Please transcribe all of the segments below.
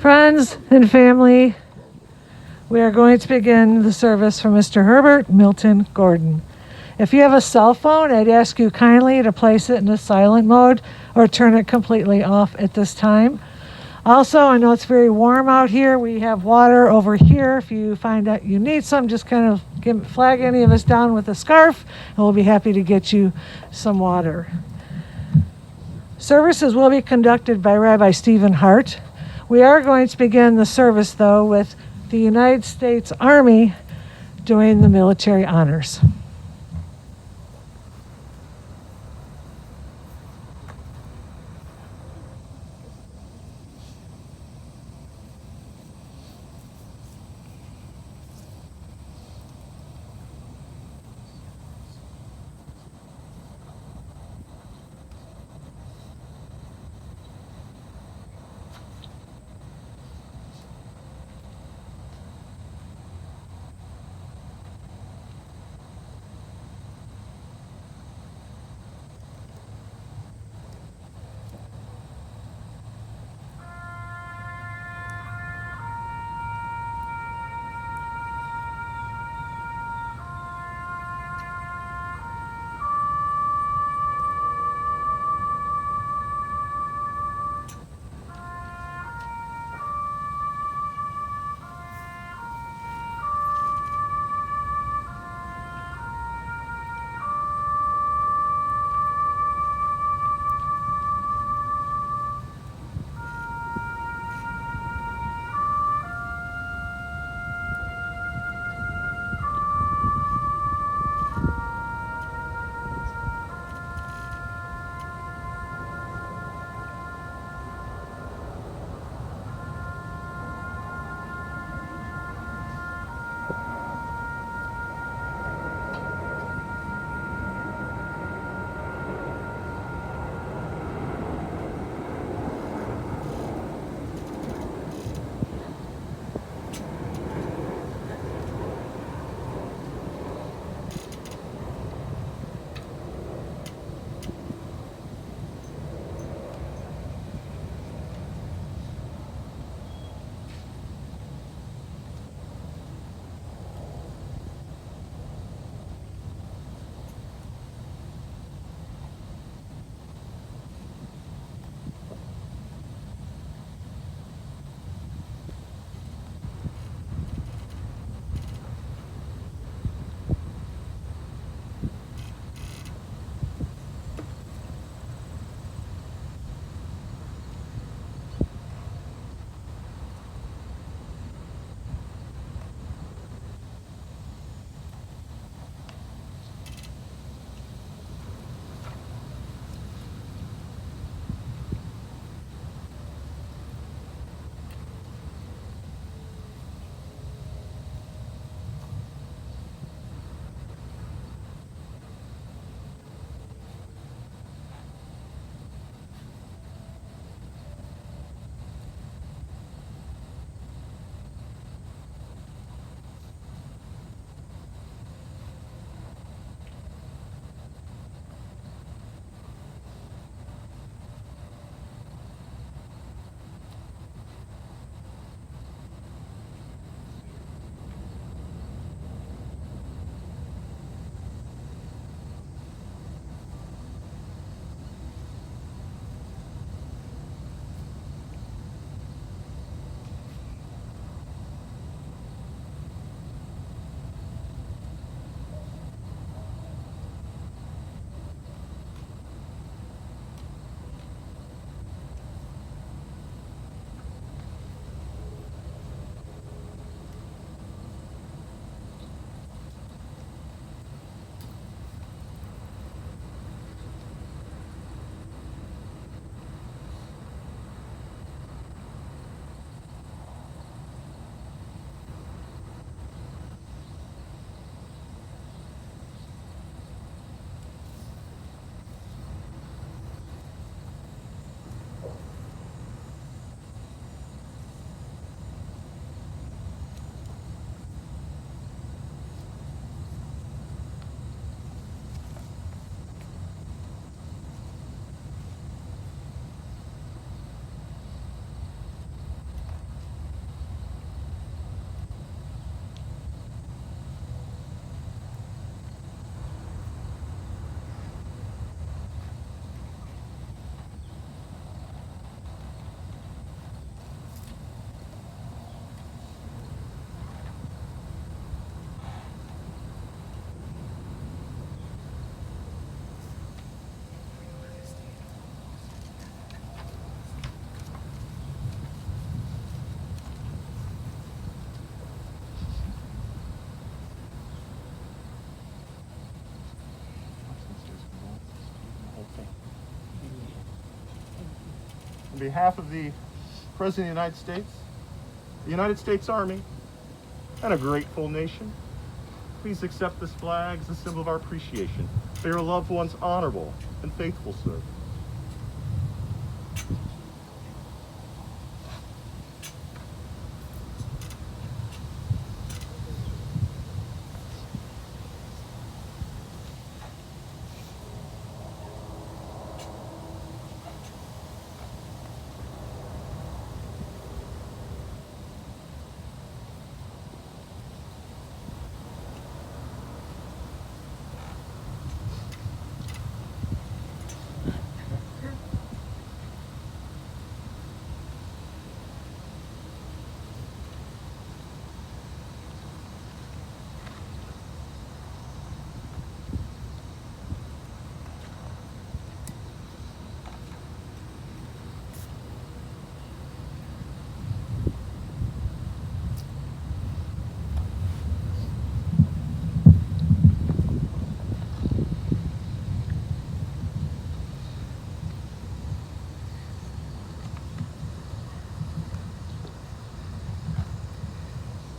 Friends and family, we are going to begin the service for Mr. Herbert Milton Gordon. If you have a cell phone, I'd ask you kindly to place it in a silent mode or turn it completely off at this time. Also, I know it's very warm out here. We have water over here. If you find out you need some, just kind of flag any of us down with a scarf, and we'll be happy to get you some water. Services will be conducted by Rabbi Stephen Hart. We are going to begin the service, though, with the United States Army doing the military honors. behalf of the President of the United States Army, and a grateful nation, please accept this flag as a symbol of our appreciation for your loved one's honorable and faithful service.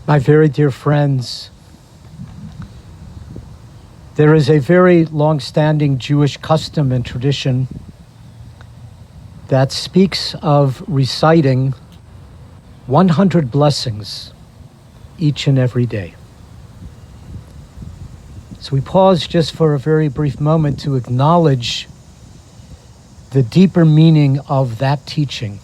My very dear friends, there is a very long-standing Jewish custom and tradition that speaks of reciting 100 blessings each and every day. So we pause just for a very brief moment to acknowledge the deeper meaning of that teaching,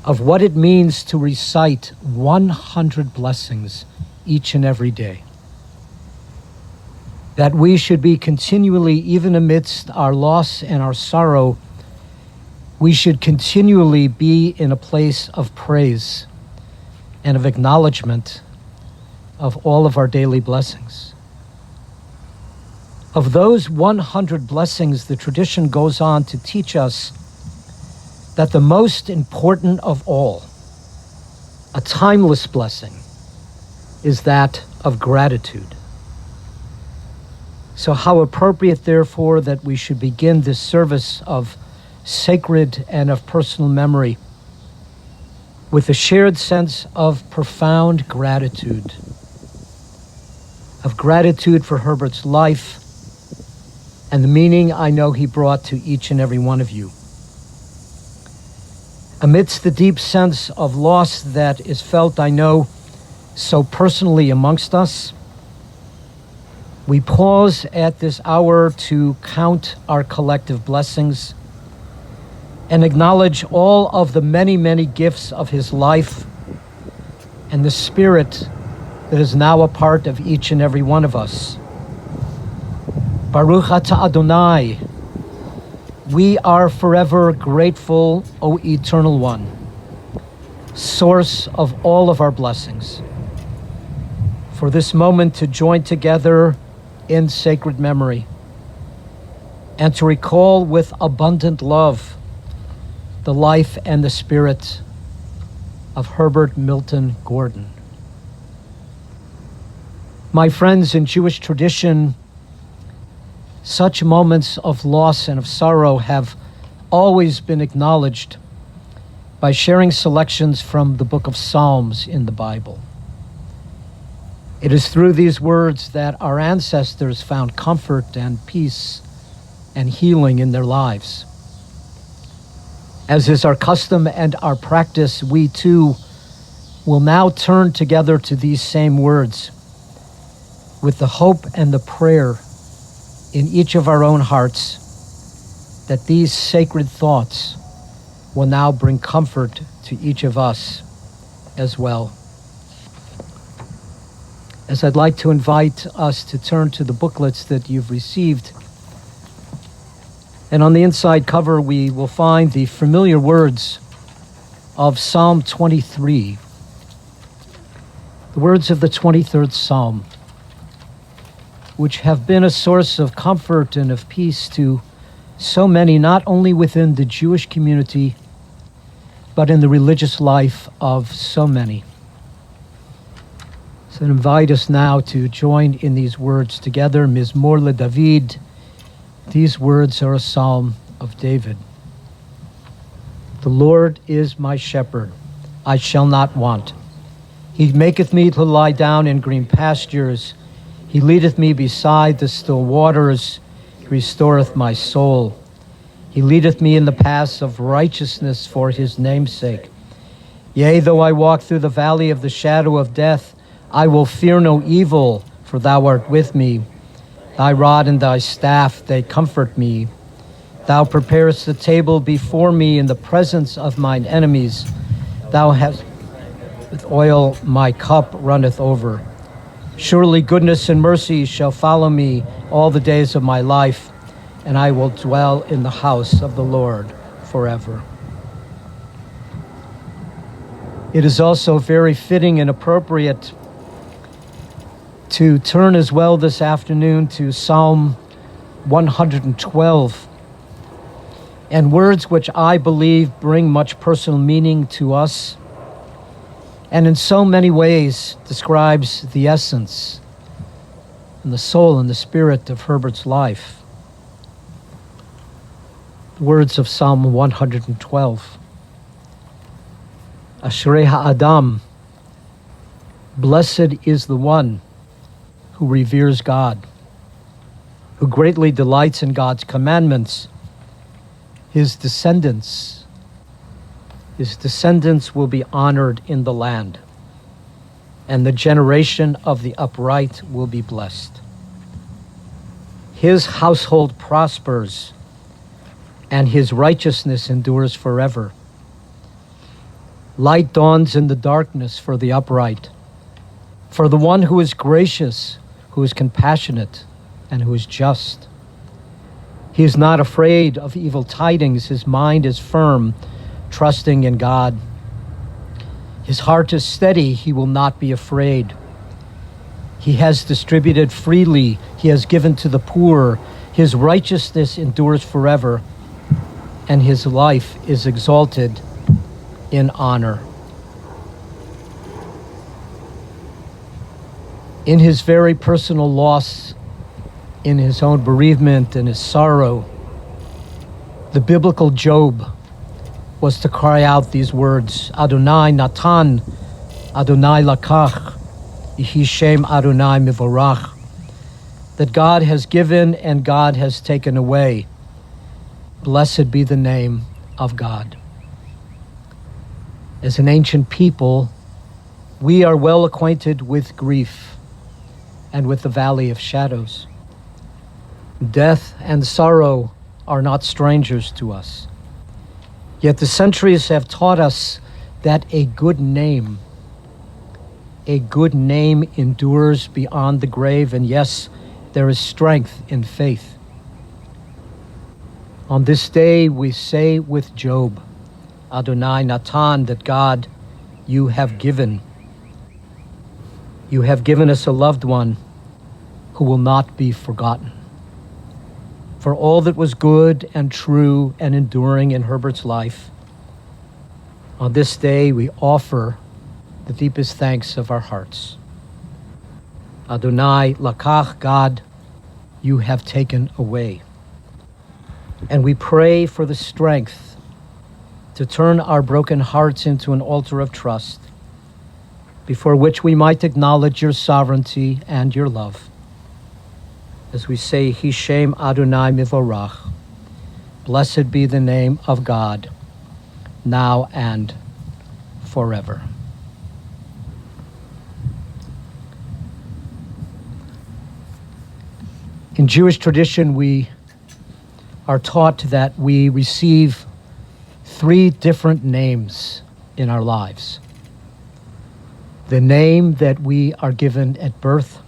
of what it means to recite 100 blessings each and every day. That we should be continually, even amidst our loss and our sorrow, we should continually be in a place of praise and of acknowledgement of all of our daily blessings. Of those 100 blessings, the tradition goes on to teach us that the most important of all, a timeless blessing, is that of gratitude. So how appropriate, therefore, that we should begin this service of sacred and of personal memory with a shared sense of profound gratitude, of gratitude for Herbert's life and the meaning I know he brought to each and every one of you. Amidst the deep sense of loss that is felt, I know, so personally amongst us, we pause at this hour to count our collective blessings and acknowledge all of the many, many gifts of his life and the spirit that is now a part of each and every one of us. Baruch atah Adonai. We are forever grateful, O Eternal One, source of all of our blessings, for this moment to join together in sacred memory and to recall with abundant love the life and the spirit of Herbert Milton Gordon. My friends, in Jewish tradition, such moments of loss and of sorrow have always been acknowledged by sharing selections from the book of Psalms in the Bible. It is through these words that our ancestors found comfort and peace and healing in their lives. As is our custom and our practice, we too will now turn together to these same words with the hope and the prayer in each of our own hearts that these sacred thoughts will now bring comfort to each of us as well. As I'd like to invite us to turn to the booklets that you've received, and on the inside cover we will find the familiar words of Psalm 23, the words of the 23rd Psalm, which have been a source of comfort and of peace to so many, not only within the Jewish community, but in the religious life of so many. So I invite us now to join in these words together. Mizmor LeDavid. These words are a psalm of David. The Lord is my shepherd, I shall not want. He maketh me to lie down in green pastures. He leadeth me beside the still waters. He restoreth my soul. He leadeth me in the paths of righteousness for his name's sake. Yea, though I walk through the valley of the shadow of death, I will fear no evil, for thou art with me. Thy rod and thy staff, they comfort me. Thou preparest the table before me in the presence of mine enemies. Thou hast with oil my cup runneth over. Surely goodness and mercy shall follow me all the days of my life, and I will dwell in the house of the Lord forever. It is also very fitting and appropriate to turn as well this afternoon to Psalm 112, and words which I believe bring much personal meaning to us, and in so many ways describes the essence and the soul and the spirit of Herbert's life. The words of Psalm 112. Ashrei ha'adam, blessed is the one who reveres God, who greatly delights in God's commandments. His descendants will be honored in the land, and the generation of the upright will be blessed. His household prospers, and his righteousness endures forever. Light dawns in the darkness for the upright, for the one who is gracious, who is compassionate, and who is just. He is not afraid of evil tidings. His mind is firm, trusting in God. His heart is steady. He will not be afraid. He has distributed freely. He has given to the poor. His righteousness endures forever, and his life is exalted in honor. In his very personal loss, in his own bereavement and his sorrow, the biblical Job was to cry out these words, Adonai Natan, Adonai Lakach, Yehi Shem Adonai Mivorach, that God has given and God has taken away. Blessed be the name of God. As an ancient people, we are well acquainted with grief and with the valley of shadows. Death and sorrow are not strangers to us. Yet the centuries have taught us that a good name endures beyond the grave, and yes, there is strength in faith. On this day, we say with Job, Adonai Natan, that God, you have given. You have given us a loved one who will not be forgotten. For all that was good and true and enduring in Herbert's life, on this day we offer the deepest thanks of our hearts. Adonai Lakach, God, you have taken away. And we pray for the strength to turn our broken hearts into an altar of trust, before which we might acknowledge your sovereignty and your love. As we say, Hishem Adonai Mivorach, blessed be the name of God, now and forever. In Jewish tradition, we are taught that we receive 3 different names in our lives. The name that we are given at birth,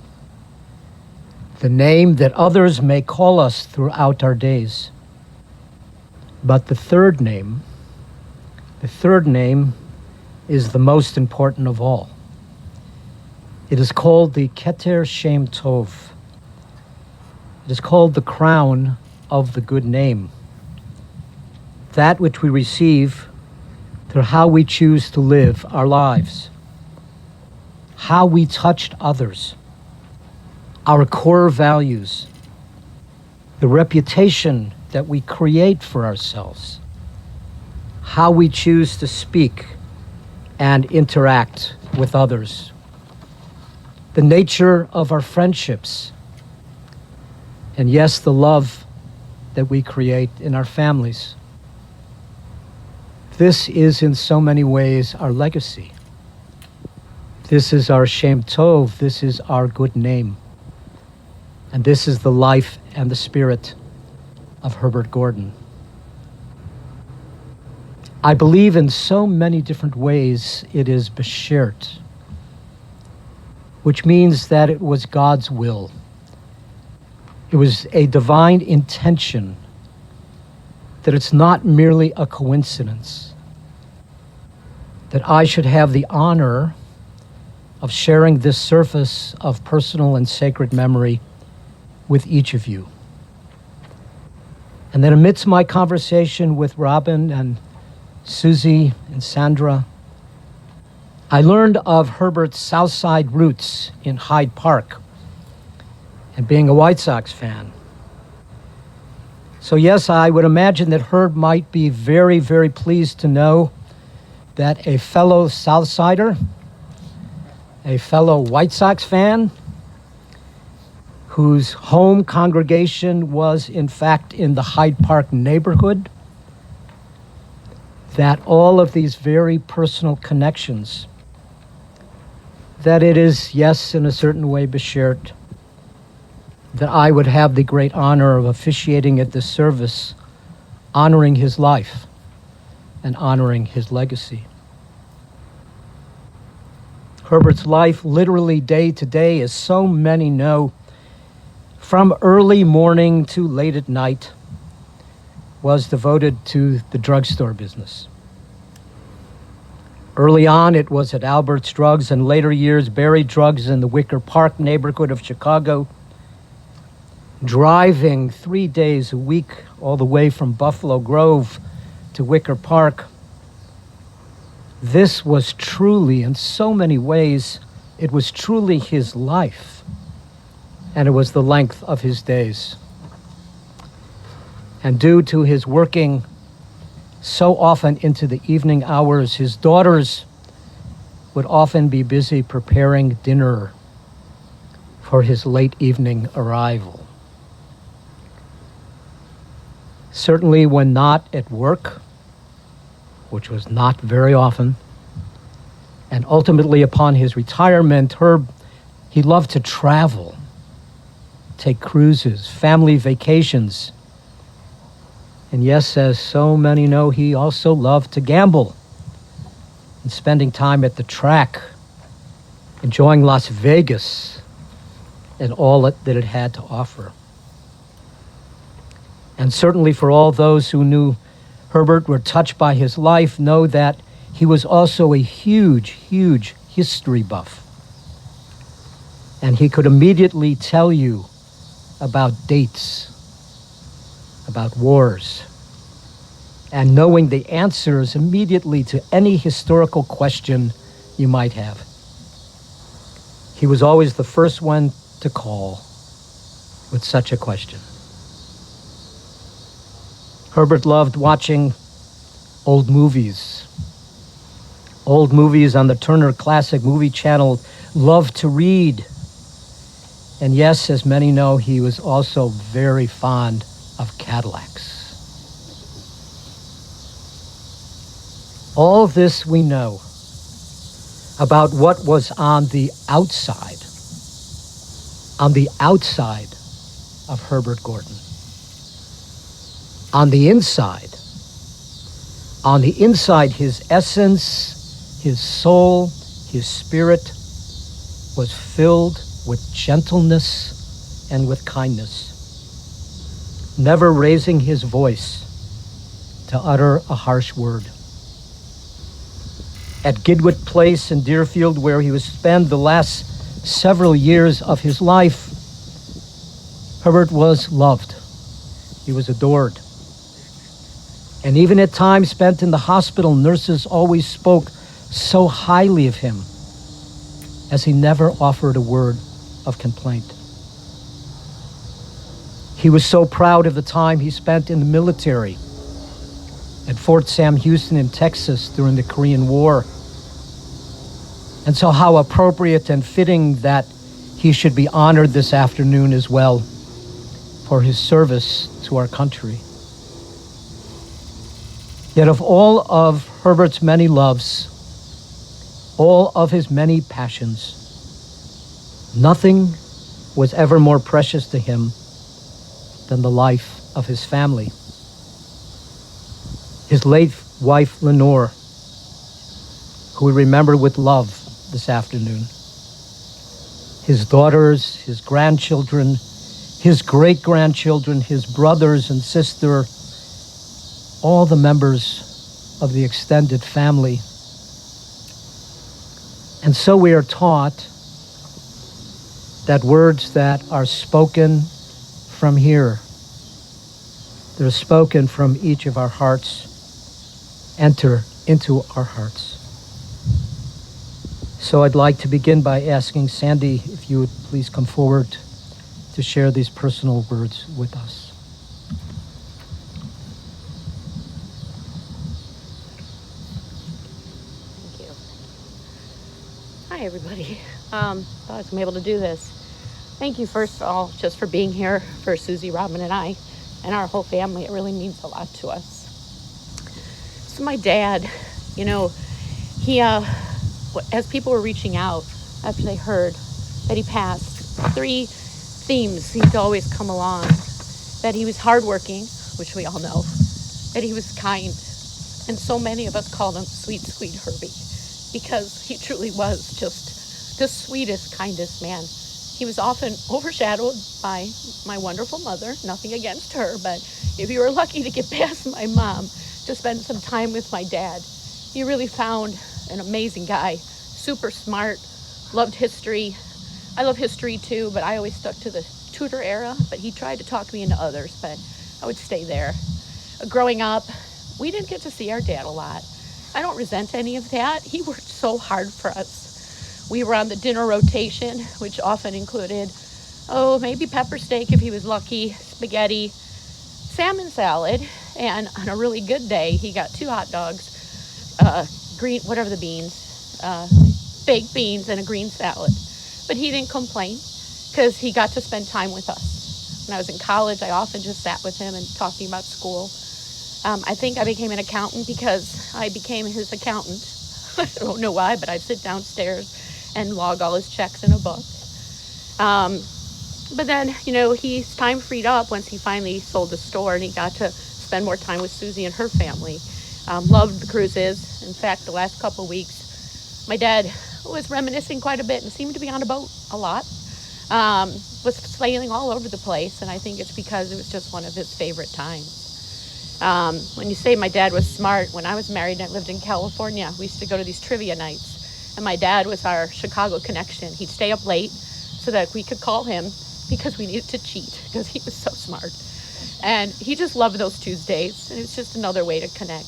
the name that others may call us throughout our days. But the third name is the most important of all. It is called the Keter Shem Tov. It is called the crown of the good name. That which we receive through how we choose to live our lives, how we touched others, our core values, the reputation that we create for ourselves, how we choose to speak and interact with others, the nature of our friendships, and yes, the love that we create in our families. This is in so many ways our legacy. This is our Shem Tov, this is our good name. And this is the life and the spirit of Herbert Gordon. I believe in so many different ways it is beshert, which means that it was God's will. It was a divine intention, that it's not merely a coincidence, that I should have the honor of sharing this surface of personal and sacred memory with each of you. And then amidst my conversation with Robin and Susie and Sandra, I learned of Herbert's South Side roots in Hyde Park and being a White Sox fan. So yes, I would imagine that Herb might be very, very pleased to know that a fellow Southsider, a fellow White Sox fan, whose home congregation was in fact in the Hyde Park neighborhood, that all of these very personal connections, that it is, yes, in a certain way, beshert, that I would have the great honor of officiating at this service, honoring his life and honoring his legacy. Herbert's life, literally day to day, as so many know, from early morning to late at night, was devoted to the drugstore business. Early on, it was at Albert's Drugs, and later years, Berry Drugs in the Wicker Park neighborhood of Chicago, driving 3 days a week all the way from Buffalo Grove to Wicker Park. This was truly, in so many ways, it was truly his life, and it was the length of his days. And due to his working so often into the evening hours, his daughters would often be busy preparing dinner for his late evening arrival. Certainly when not at work, which was not very often, and ultimately upon his retirement, Herb, he loved to travel, take cruises, family vacations. And yes, as so many know, he also loved to gamble and spending time at the track, enjoying Las Vegas and all that it had to offer. And certainly for all those who knew Herbert, were touched by his life, know that he was also a huge, huge history buff. And he could immediately tell you about dates, about wars, and knowing the answers immediately to any historical question you might have. He was always the first one to call with such a question. Herbert loved watching old movies on the Turner Classic Movie Channel, loved to read. And yes, as many know, he was also very fond of Cadillacs. All this we know about what was on the outside of Herbert Gordon. On the inside, his essence, his soul, his spirit was filled with gentleness and with kindness, never raising his voice to utter a harsh word. At Gidwit Place in Deerfield, where he would spend the last several years of his life, Herbert was loved. He was adored. And even at times spent in the hospital, nurses always spoke so highly of him, as he never offered a word of complaint. He was so proud of the time he spent in the military, at Fort Sam Houston in Texas during the Korean War. And so how appropriate and fitting that he should be honored this afternoon as well for his service to our country. Yet of all of Herbert's many loves, all of his many passions, nothing was ever more precious to him than the life of his family. His late wife, Lenore, who we remember with love this afternoon. His daughters, his grandchildren, his great-grandchildren, his brothers and sister, all the members of the extended family. And so we are taught that words that are spoken from here, that are spoken from each of our hearts, enter into our hearts. So I'd like to begin by asking Sandy if you would please come forward to share these personal words with us. Thank you. Hi, everybody. Glad I'm able to do this. Thank you, first of all, just for being here for Susie, Robin, and I, and our whole family. It really means a lot to us. So my dad, you know, he, as people were reaching out after they heard that he passed, 3 themes seemed to always come along. That he was hardworking, which we all know, that he was kind, and so many of us called him Sweet, Sweet Herbie, because he truly was just the sweetest, kindest man. He was often overshadowed by my wonderful mother, nothing against her, but if you were lucky to get past my mom to spend some time with my dad, you really found an amazing guy, super smart, loved history. I love history too, but I always stuck to the Tudor era, but he tried to talk me into others, but I would stay there. Growing up, we didn't get to see our dad a lot. I don't resent any of that. He worked so hard for us. We were on the dinner rotation, which often included, maybe pepper steak if he was lucky, spaghetti, salmon salad, and on a really good day, he got 2 hot dogs, green, whatever the beans, baked beans, and a green salad. But he didn't complain because he got to spend time with us. When I was in college, I often just sat with him and talking about school. I think I became an accountant because I became his accountant. I don't know why, but I'd sit downstairs and log all his checks in a book. But then, you know, his time freed up once he finally sold the store and he got to spend more time with Susie and her family. Loved the cruises. In fact, the last couple of weeks, my dad was reminiscing quite a bit and seemed to be on a boat a lot. Was sailing all over the place, and I think it's because it was just one of his favorite times. When you say my dad was smart, when I was married and I lived in California, we used to go to these trivia nights, and my dad was our Chicago connection. He'd stay up late so that we could call him because we needed to cheat because he was so smart. And he just loved those Tuesdays, and it was just another way to connect.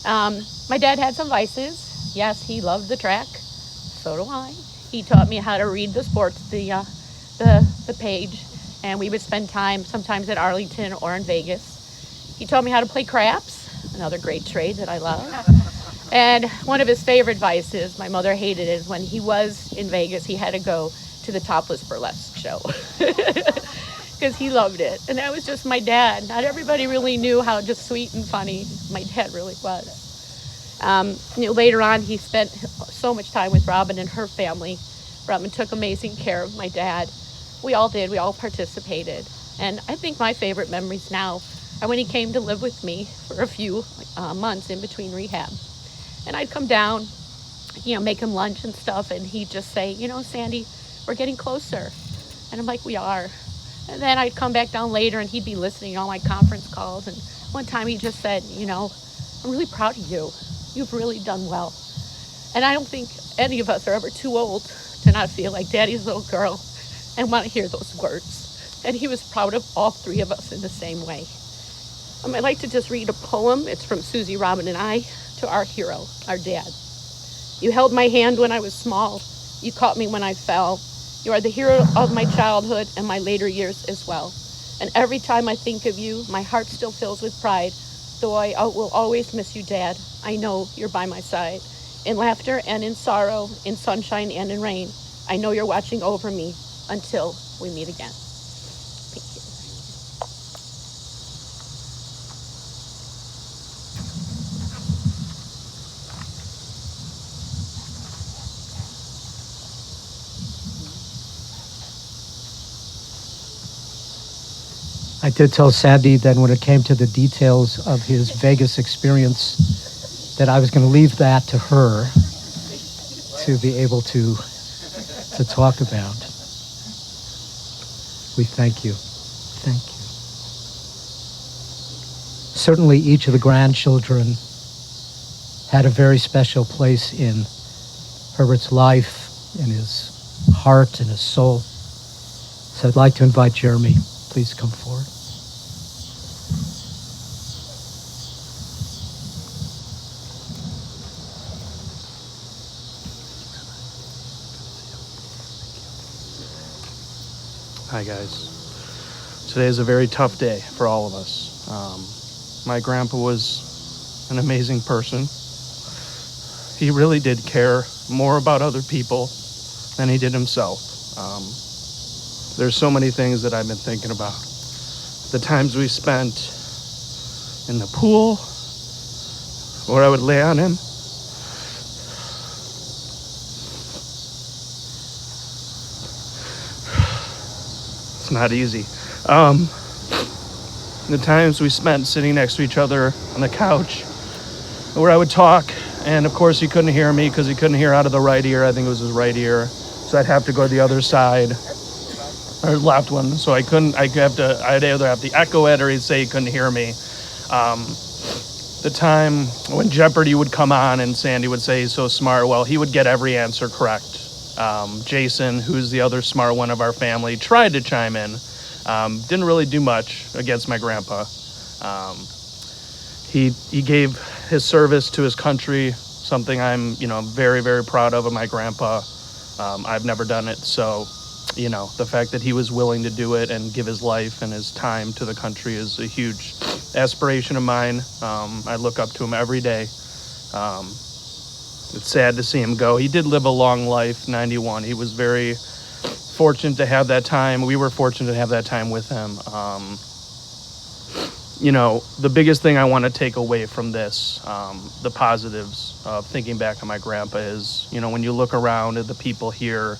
My dad had some vices. Yes, he loved the track. So do I. He taught me how to read the sports, the page, and we would spend time sometimes at Arlington or in Vegas. He taught me how to play craps, another great trade that I love. And one of his favorite vices, my mother hated it, is when he was in Vegas, he had to go to the topless burlesque show because he loved it. And that was just my dad. Not everybody really knew how just sweet and funny my dad really was. Later on, he spent so much time with Robin and her family. Robin took amazing care of my dad. We all did. We all participated. And I think my favorite memories now are when he came to live with me for a few months in between rehab. And I'd come down, make him lunch and stuff, and he'd just say, Sandy, we're getting closer. And I'm like, we are. And then I'd come back down later, and he'd be listening to all my conference calls. And one time he just said, I'm really proud of you. You've really done well. And I don't think any of us are ever too old to not feel like Daddy's little girl and want to hear those words. And he was proud of all 3 of us in the same way. I'd like to just read a poem. It's from Susie, Robin, and I to our hero, our dad. You held my hand when I was small. You caught me when I fell. You are the hero of my childhood and my later years as well. And every time I think of you, my heart still fills with pride Though I will always miss you, Dad, I know you're by my side. In laughter and in sorrow, in sunshine and in rain, I know you're watching over me until we meet again. Thank you. I did tell Sandy that when it came to the details of his Vegas experience, that I was going to leave that to her to be able to talk about. We thank you. Thank you. Certainly each of the grandchildren had a very special place in Herbert's life, in his heart, and his soul. So I'd like to invite Jeremy. Please come forward. Hi guys. Today is a very tough day for all of us. My grandpa was an amazing person. He really did care more about other people than he did himself. There's so many things that I've been thinking about. The times we spent in the pool, where I would lay on him. It's not easy. The times we spent sitting next to each other on the couch, where I would talk, and of course he couldn't hear me because he couldn't hear out of the right ear. I think it was his right ear. So I'd have to go to the other side, or left one. So I'd either have to echo it or he'd say he couldn't hear me. The time when Jeopardy would come on and Sandy would say he's so smart, well, he would get every answer correct. Jason, who's the other smart one of our family, tried to chime in. Didn't really do much against my grandpa. He gave his service to his country, something I'm, very, very proud of my grandpa. I've never done it, so, the fact that he was willing to do it and give his life and his time to the country is a huge aspiration of mine. I look up to him every day. It's sad to see him go. He did live a long life, 91. He was very fortunate to have that time. We were fortunate to have that time with him. The biggest thing I want to take away from this, the positives of thinking back on my grandpa is, when you look around at the people here,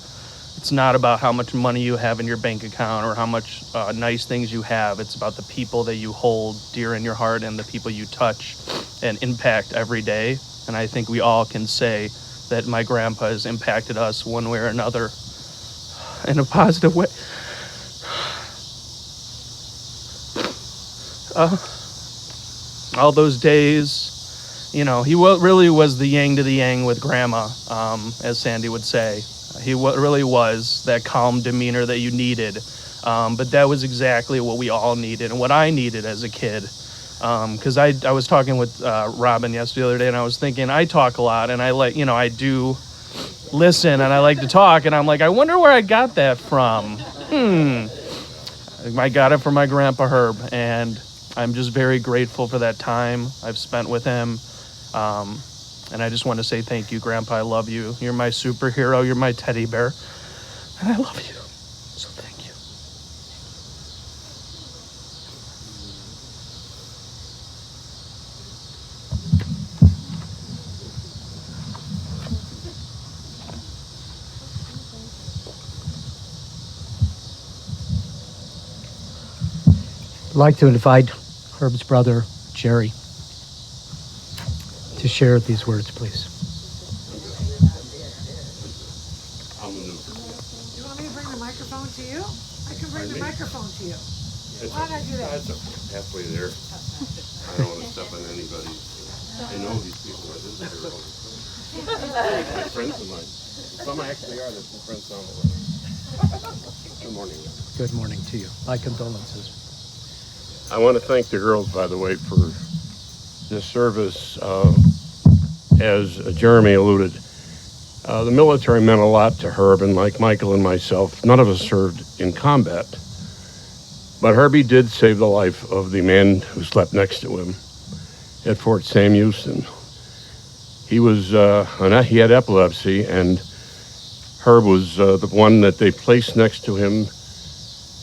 it's not about how much money you have in your bank account or how much nice things you have. It's about the people that you hold dear in your heart and the people you touch and impact every day. And I think we all can say that my grandpa has impacted us one way or another in a positive way. All those days, he really was the yang to the yang with grandma, as Sandy would say. He really was that calm demeanor that you needed. But that was exactly what we all needed and what I needed as a kid. Because I was talking with Robin the other day, and I was thinking I talk a lot, and I do listen, and I like to talk, and I'm like, I wonder where I got that from. I got it from my grandpa Herb, and I'm just very grateful for that time I've spent with him. And I just want to say thank you, Grandpa. I love you. You're my superhero. You're my teddy bear. And I love you. So thank you. I'd like to invite Herb's brother, Jerry, to share these words, please. You want me to bring the microphone to you? I can bring the microphone to you. Why don't I do that? That's halfway there. I don't want to step on anybody. I know these people are visitors. They're friends of mine. Some actually are. They're some friends down the way. Good morning. Good morning to you. My condolences. I want to thank the girls, by the way, for this service. As Jeremy alluded, the military meant a lot to Herb, and like Michael and myself, none of us served in combat. But Herbie did save the life of the man who slept next to him. at Fort Sam Houston. He had epilepsy, and Herb was the one that they placed next to him,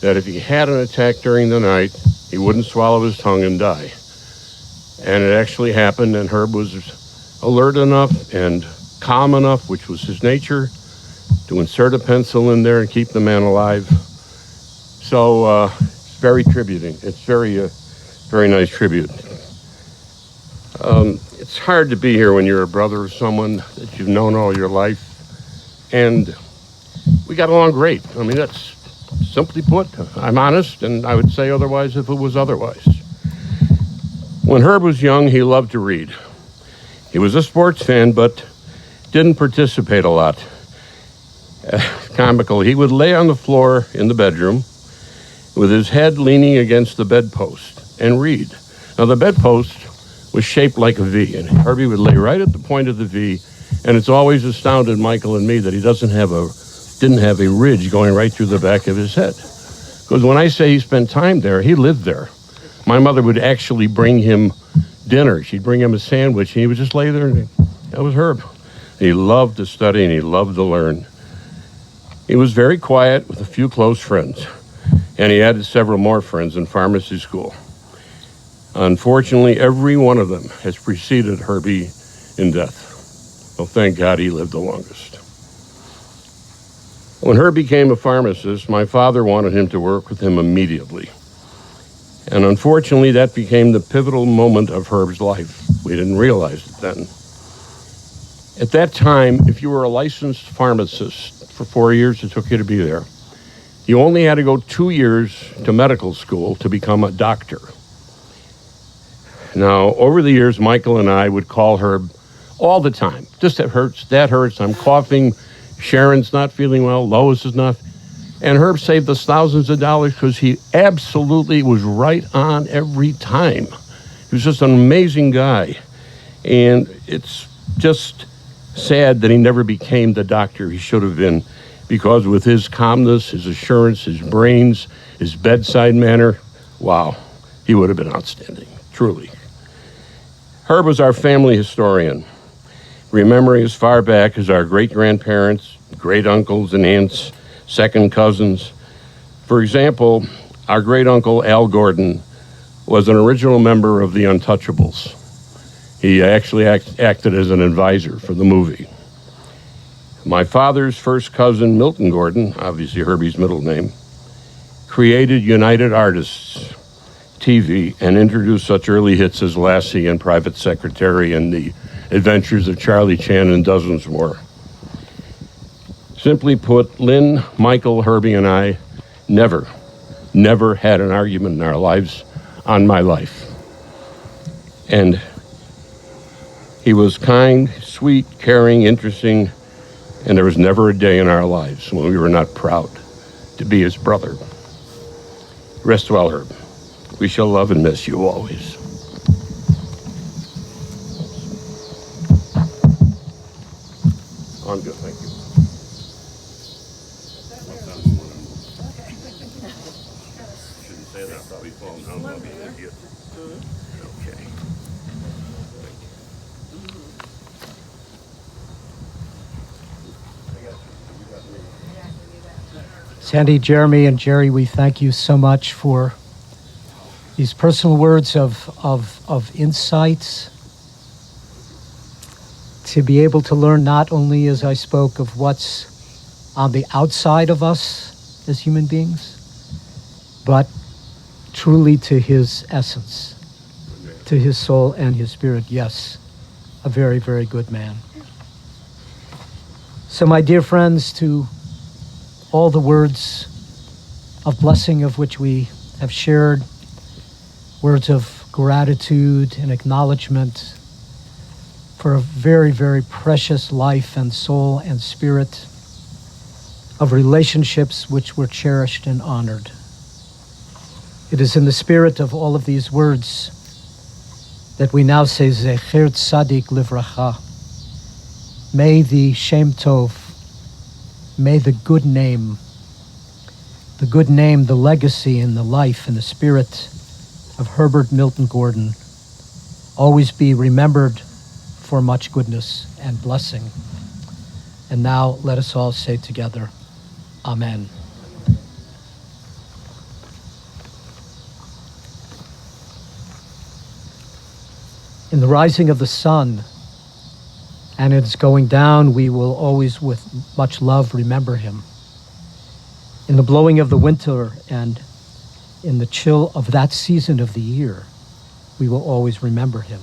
that if he had an attack during the night, he wouldn't swallow his tongue and die. And it actually happened, and Herb was alert enough and calm enough, which was his nature, to insert a pencil in there and keep the man alive. So it's very tributing. It's very nice tribute. It's hard to be here when you're a brother of someone that you've known all your life. And we got along great. I mean, that's simply put. I'm honest, and I would say otherwise if it was otherwise. When Herb was young, he loved to read. He was a sports fan, but didn't participate a lot. Comical. He would lay on the floor in the bedroom with his head leaning against the bedpost and read. Now, the bedpost was shaped like a V, and Herbie would lay right at the point of the V, and it's always astounded Michael and me that he didn't have a ridge going right through the back of his head. Because when I say he spent time there, he lived there. My mother would actually bring him dinner. She'd bring him a sandwich, and he would just lay there, and that was Herb. He loved to study, and he loved to learn. He was very quiet with a few close friends, and he added several more friends in pharmacy school. Unfortunately, every one of them has preceded Herbie in death. Well, thank God he lived the longest. When Herb became a pharmacist, my father wanted him to work with him immediately. And unfortunately, that became the pivotal moment of Herb's life. We didn't realize it then. At that time, if you were a licensed pharmacist for 4 years, it took you to be there. You only had to go 2 years to medical school to become a doctor. Now, over the years, Michael and I would call Herb all the time. Just that hurts, I'm coughing, Sharon's not feeling well, Lois is not. And Herb saved us thousands of dollars because he absolutely was right on every time. He was just an amazing guy. And it's just sad that he never became the doctor he should have been, because with his calmness, his assurance, his brains, his bedside manner, wow, he would have been outstanding, truly. Herb was our family historian, remembering as far back as our great-grandparents, great-uncles and aunts, second cousins. For example, our great-uncle Al Gordon was an original member of the Untouchables. He actually acted as an advisor for the movie. My father's first cousin, Milton Gordon, obviously Herbie's middle name, created United Artists TV and introduced such early hits as Lassie and Private Secretary and The Adventures of Charlie Chan and dozens more. Simply put, Lynn, Michael, Herbie, and I never had an argument in our lives on my life. And he was kind, sweet, caring, interesting, and there was never a day in our lives when we were not proud to be his brother. Rest well, Herb. We shall love and miss you always. I'm good, thank you. Shouldn't say that, probably fall down, I'll be an idiot. Okay. Sandy, Jeremy, and Jerry, we thank you so much for these personal words of insights, to be able to learn not only, as I spoke, of what's on the outside of us as human beings, but truly to his essence, to his soul and his spirit. Yes, a very, very good man. So, my dear friends, to all the words of blessing of which we have shared, words of gratitude and acknowledgement for a very, very precious life and soul and spirit of relationships which were cherished and honored. It is in the spirit of all of these words that we now say, Zecher Tzadik Livracha. May the Shem Tov, may the good name, the legacy and the life and the spirit of Herbert Milton Gordon always be remembered for much goodness and blessing. And now let us all say together, Amen. In the rising of the sun and its going down, we will always with much love remember him. In the blowing of the winter and in the chill of that season of the year, we will always remember him.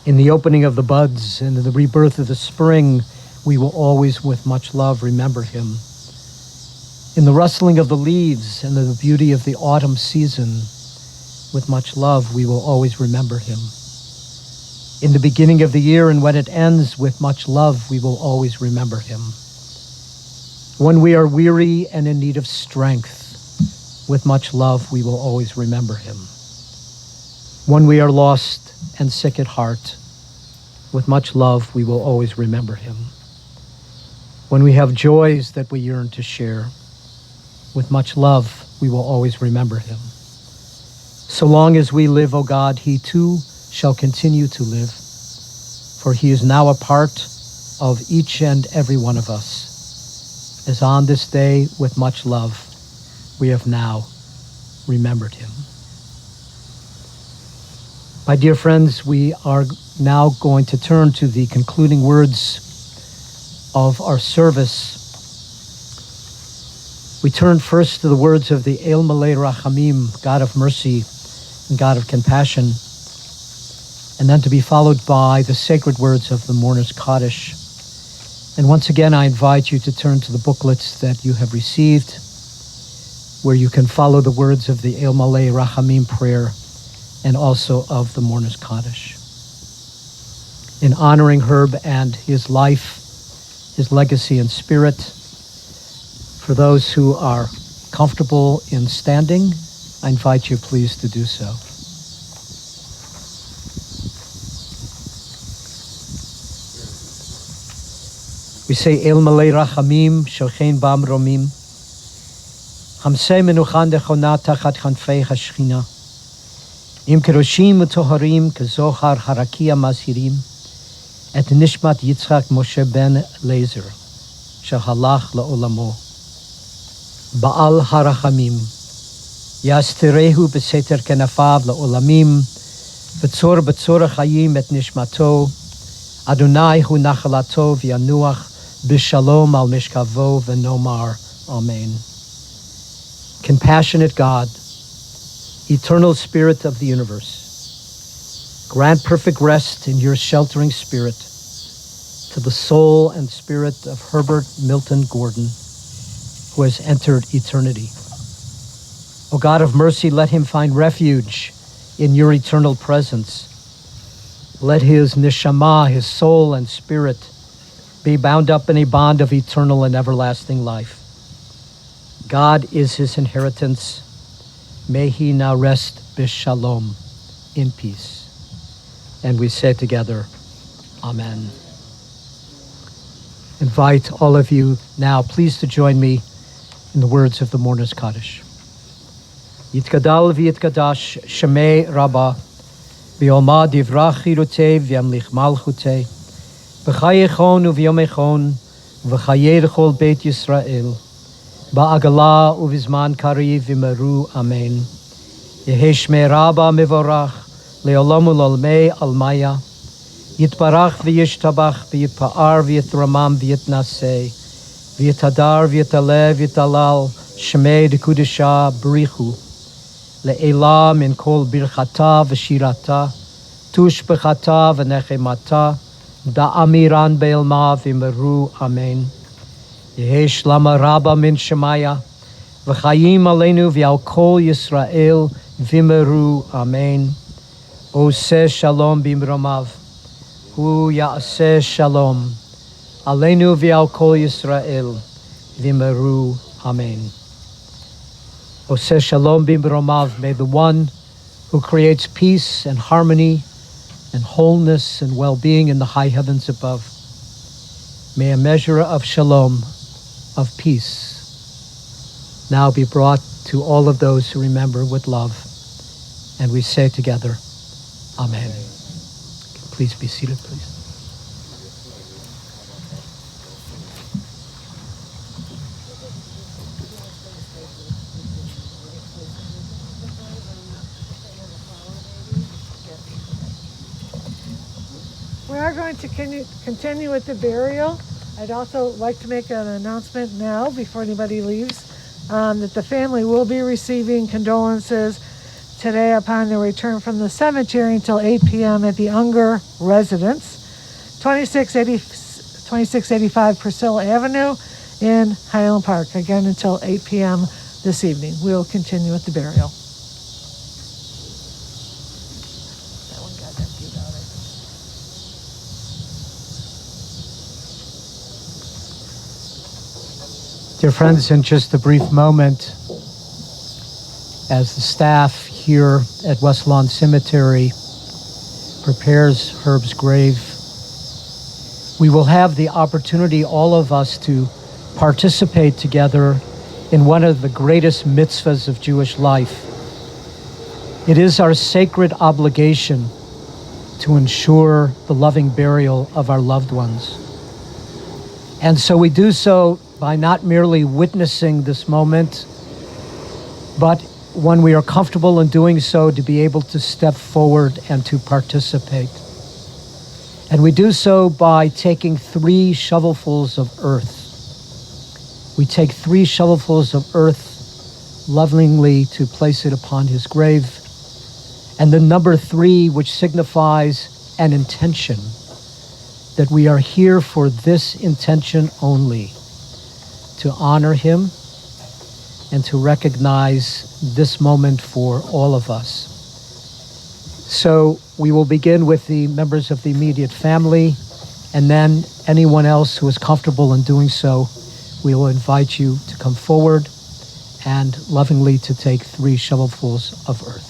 In the opening of the buds and in the rebirth of the spring, we will always with much love remember him. In the rustling of the leaves and the beauty of the autumn season, with much love, we will always remember him. In the beginning of the year and when it ends, with much love, we will always remember him. When we are weary and in need of strength, with much love, we will always remember him. When we are lost and sick at heart, with much love, we will always remember him. When we have joys that we yearn to share, with much love, we will always remember him. So long as we live, O God, he too shall continue to live, for he is now a part of each and every one of us, as on this day, with much love, we have now remembered him. My dear friends, we are now going to turn to the concluding words of our service. We turn first to the words of the El Malei Rachamim, God of mercy and God of compassion, and then to be followed by the sacred words of the Mourner's Kaddish. And once again, I invite you to turn to the booklets that you have received, where you can follow the words of the El Malei Rachamim prayer and also of the Mourner's Kaddish. In honoring Herb and his life, his legacy and spirit, for those who are comfortable in standing, I invite you please to do so. We say El Malei Rachamim, Shochein Bam Romim, Hamsei Menuchan Dechona Tachat Chanfei Hashchina, Im Keroshim Utoharim Kezohar Harakia Mazhirim, Et Nishmat Yitzchak Moshe Ben Lezer, Shehalach La'olamo, Baal Harachamim, Yastirehu Beseter Kenafav La'olamim, Betzor Chayim Et Nishmato, Adonai Hu Nachalato V'yanuach, B'shalom al Mishkavo V'nomar. Amen. Compassionate God, eternal Spirit of the universe, grant perfect rest in your sheltering spirit to the soul and spirit of Herbert Milton Gordon, who has entered eternity. O God of mercy, let him find refuge in your eternal presence. Let his neshama, his soul and spirit, be bound up in a bond of eternal and everlasting life. God is his inheritance. May he now rest b'shalom, in peace. And we say together, Amen. Invite all of you now, please, to join me in the words of the Mourner's Kaddish. Yitkadal v'yitkadash shemei Rabbah, v'yomad divrach chirutei v'yamlich malchutei, v'chayechon u'v'yomechon, v'chayei l'chol Beit Yisrael, ba'agala u'vizman kariv v'meru, Amen. Yehei shmei Rabbah mevorach, le'olam u'lolmei almaya, yitbarach v'yishtabach v'yitpa'ar v'yitramam v'yitnaseh, v'yitadar v'yitaleh v'yitalal, shmei dekudesha b'richu, le'ela min kol birchata v'shirata, tush b'chata v'nechemata, da'amiran be'elma v'meru, Amen. Yehei shlama rabba min shemaya, v'chayim aleinu v'al kol Yisrael v'meru, Amen. Oseh shalom b'imromav, hu ya'aseh shalom, aleinu v'al kol Yisrael v'meru, Amen. Oseh shalom b'imromav, may the one who creates peace and harmony and wholeness and well-being in the high heavens above, may a measure of shalom, of peace, now be brought to all of those who remember with love. And we say together, Amen. Please be seated, please. We are going to continue with the burial. I'd also like to make an announcement now before anybody leaves that the family will be receiving condolences today upon their return from the cemetery until 8 p.m. at the Unger residence, 2685 Priscilla Avenue in Highland Park, again until 8 p.m. this evening. We will continue with the burial. That one got emptied out, I think. Dear friends, in just a brief moment, as the staff here at West Lawn Cemetery prepares Herb's grave, we will have the opportunity, all of us, to participate together in one of the greatest mitzvahs of Jewish life. It is our sacred obligation to ensure the loving burial of our loved ones. And so we do so by not merely witnessing this moment, but when we are comfortable in doing so, to be able to step forward and to participate. And we do so by taking 3 shovelfuls of earth. We take 3 shovelfuls of earth lovingly to place it upon his grave. And the number 3, which signifies an intention, that we are here for this intention only, to honor him and to recognize this moment for all of us. So we will begin with the members of the immediate family, and then anyone else who is comfortable in doing so, we will invite you to come forward and lovingly to take 3 shovelfuls of earth.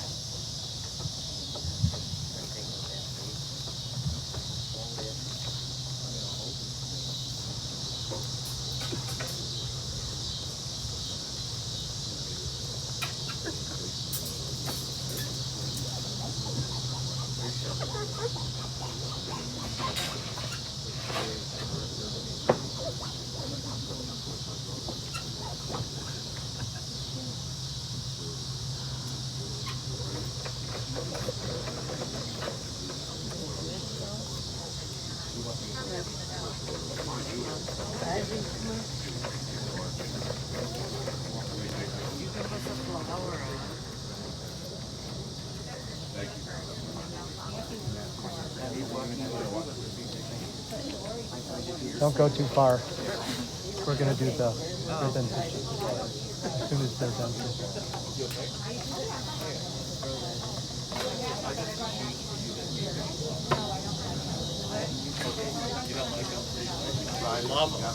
Don't go too far. We're going to do the ribbon as soon as they're done. I love them.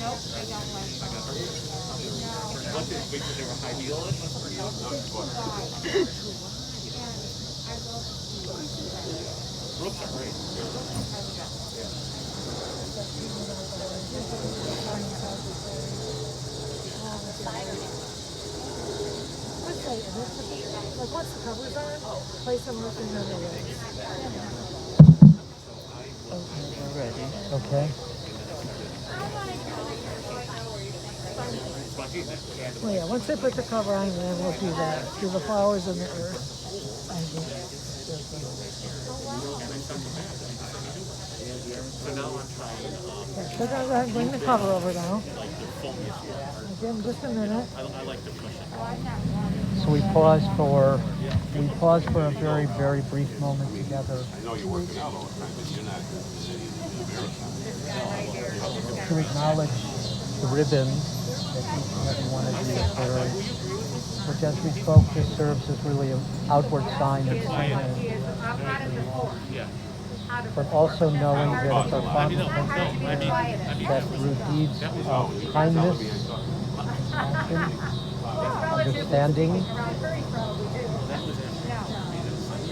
Nope, I don't like them. What did they were high heelish? Brooks are great. Once the cover's on, place them with another way. We're ready. Okay. Well, yeah, once they put the cover on, then we'll do that. Do the flowers and the earth. So now I'm trying bring the cover over now. Give them just a minute. So we pause for a very, very brief moment together. I know you're working out all the time, but you're not in any To acknowledge the ribbons that each and every one of you is wearing, which, as we spoke, just serves as really an outward sign of sympathy, but also knowing that it's our Father's intention that through deeds of kindness, compassion, understanding,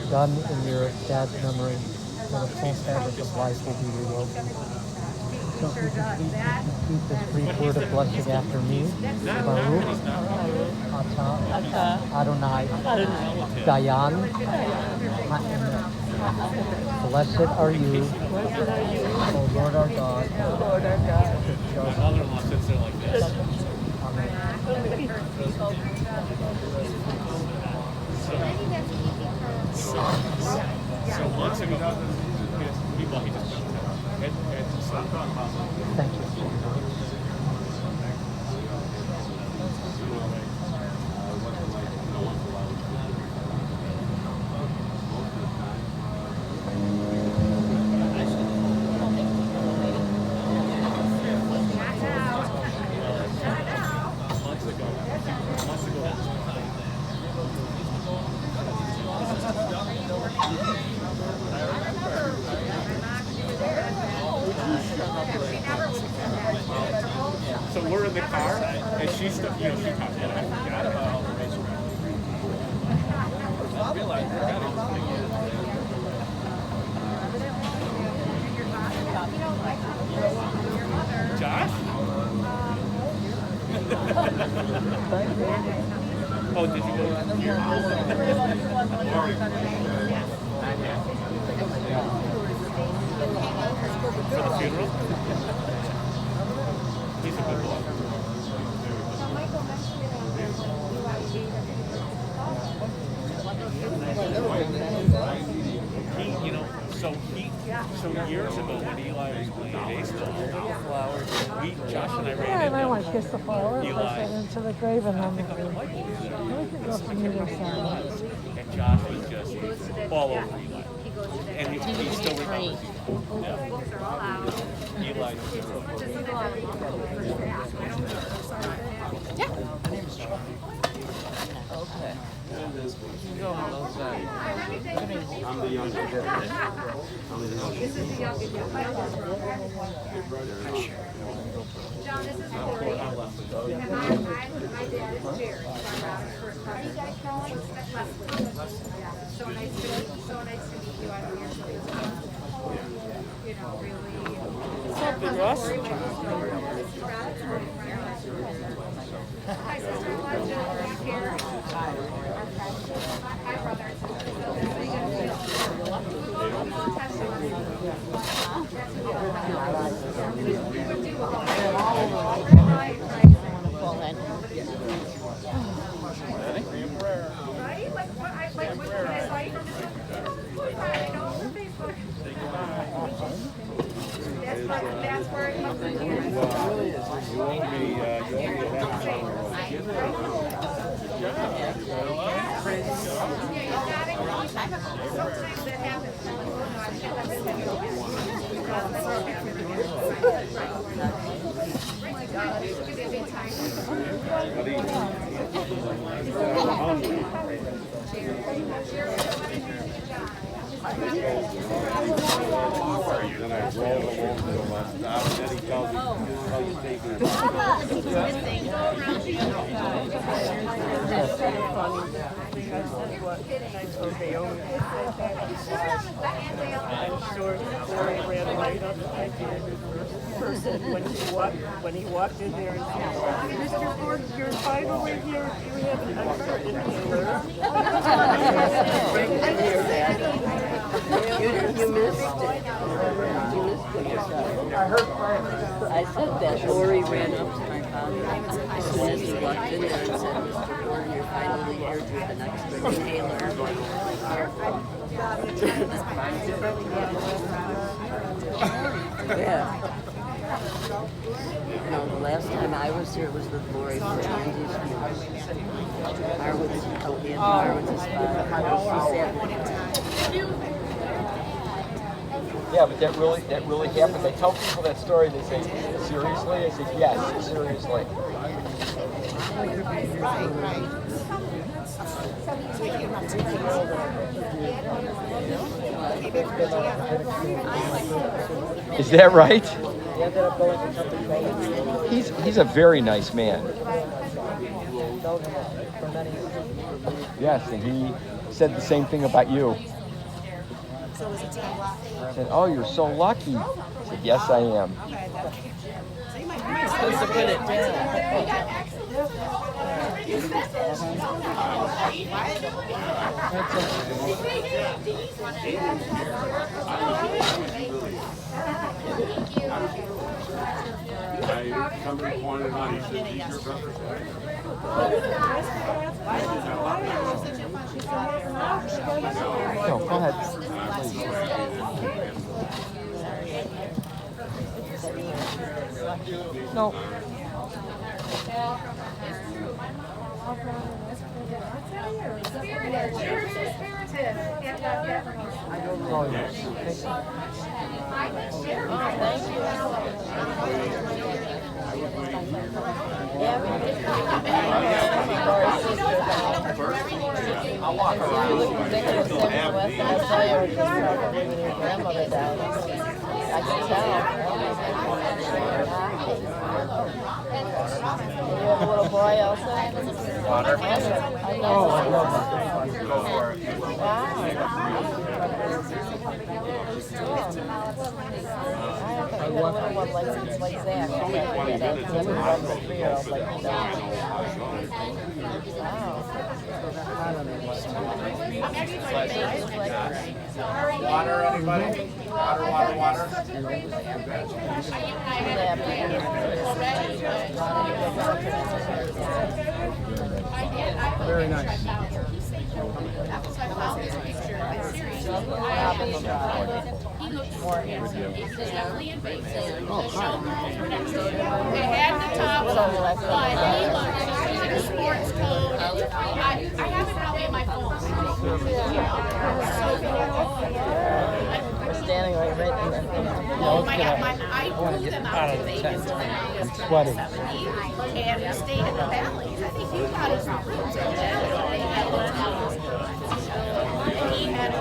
done in your dad's memory, that a full fabric of life will be rewoven. So if you can please repeat this brief word of blessing after me. Baruch atah Adonai Dayan ha'emet. Blessed are you, O Lord our God. My mother-in-law sits there like this. So months ago, he just Thank you. So we're in the car, and she talked about I forgot about all the race around. I realized Josh? Oh, did you go here? For the funeral? He's a good boy. So years ago when Eli was playing baseball, Josh and I ran Yeah, I might into want to kiss the flower, Eli. place it into the grave, and then we can go from either side. And Josh was just all over Eli. And he still remembers Eli. Okay. Go on those sides. I'm the youngest. This is the youngest. John, this is Lori. And my dad is Jerry. Are you guys going? So nice to meet you. So nice to meet you. I'm here. You know, really. Something, Ross. My sister-in-law, Jen, here. My brother and Right? Like what I saw you from I know on Facebook. That's where it comes in here. You owe me a half an hour. Sometimes that happens. Then I roll along to the left. Then he tells me how you take it. I'm sure Lori ran right up to my person when he walked in there and said, Mr. Ford, you're finally here. You have an expert inhaler. You missed it. You missed it. I said that. Lori ran up to my father as soon as he walked in there and said, Mr. Ford, you're finally here with an expert inhaler. Yeah. No, the last time I was here was with Lori for Andy's funeral. Marwood's spot. Yeah, but that really happened. They tell people that story. They say, seriously? I said, yes, seriously. Is that right? He's a very nice man. Yes, and he said the same thing about you. I said, oh, you're so lucky. I said, yes, I am. Supposed to put it down. Somebody pointed out, he said, "These your brothers." No, go ahead. No. Spirited. Cheers to spirited. Oh, yes. I'll walk around. I'll tell you when your grandmother died. I can tell. You have a little boy also? Water. Oh, I love it. Go for it. I had a little one like Zach. He had a 3-year-old like that. Water, anybody? Water. Very nice. They had the top on, but he looked in a sports coat. I have it probably in my phone. We're standing right in the Oh my God, I flew them out to Vegas in Sweating. 70, and we stayed in the valley. I think you got his rooms in there. They had a house. And he had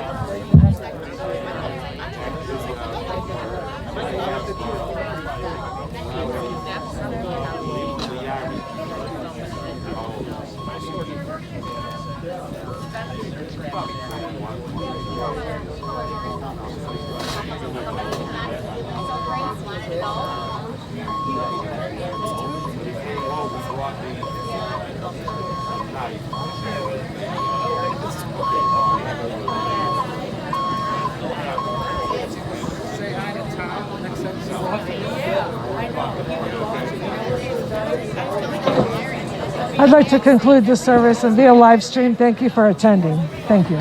I'd like to conclude the service and via live stream. Thank you for attending. Thank you.